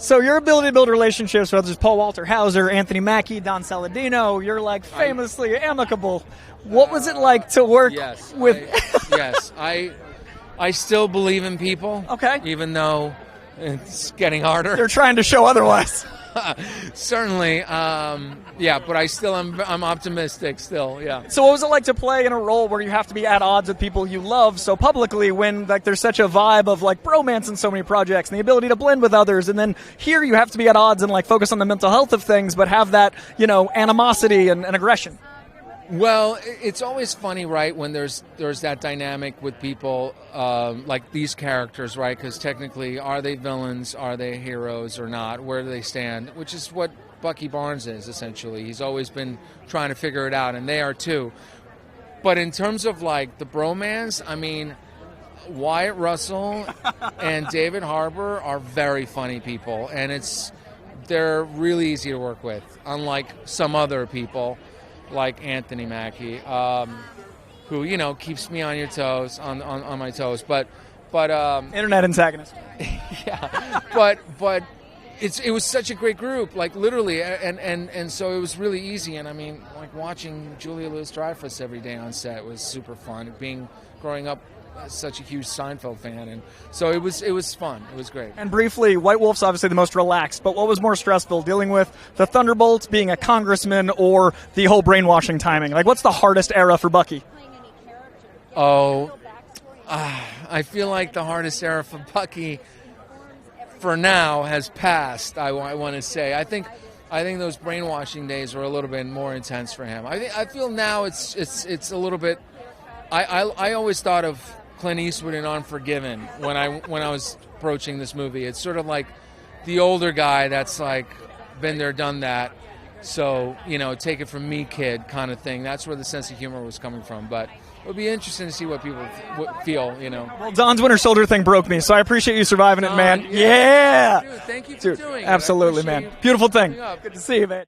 So your ability to build relationships, whether it's Paul Walter Hauser, Anthony Mackie, Don Saladino, you're like famously amicable. What was it like to work with? I still believe in people. Okay. Even though it's getting harder. They're trying to show otherwise. Certainly, but I'm optimistic still, yeah. So what was it like to play in a role where you have to be at odds with people you love so publicly when like there's such a vibe of like bromance in so many projects and the ability to blend with others, and then here you have to be at odds and like focus on the mental health of things but have that, animosity and aggression? Well, it's always funny, right, when there's that dynamic with people like these characters, right? Because technically, are they villains? Are they heroes or not? Where do they stand? Which is what Bucky Barnes is, essentially. He's always been trying to figure it out, and they are too. But in terms of, like, the bromance, I mean, Wyatt Russell and David Harbour are very funny people, and they're really easy to work with, unlike some other people, like Anthony Mackie, who keeps me on your toes, on my toes, but internet antagonist. Yeah, but it was such a great group, like literally, and so it was really easy. And I mean, like watching Julia Louis-Dreyfus every day on set was super fun. Growing up such a huge Seinfeld fan, and so it was fun. It was great. And briefly, White Wolf's obviously the most relaxed, but what was more stressful, dealing with the Thunderbolts, being a congressman, or the whole brainwashing timing? Like, what's the hardest era for Bucky? I feel like the hardest era for Bucky for now has passed. I want to say. I think those brainwashing days were a little bit more intense for him. I feel now it's a little bit. I always thought of Clint Eastwood in Unforgiven when I was approaching this movie. It's sort of like the older guy that's like been there, done that. So, take it from me, kid, kind of thing. That's where the sense of humor was coming from. But it would be interesting to see what people feel, Well, Don's Winter Soldier thing broke me, so I appreciate you surviving it, man. Yeah! Dude, thank you for doing it. Absolutely, man. Beautiful thing. Good to see you, man.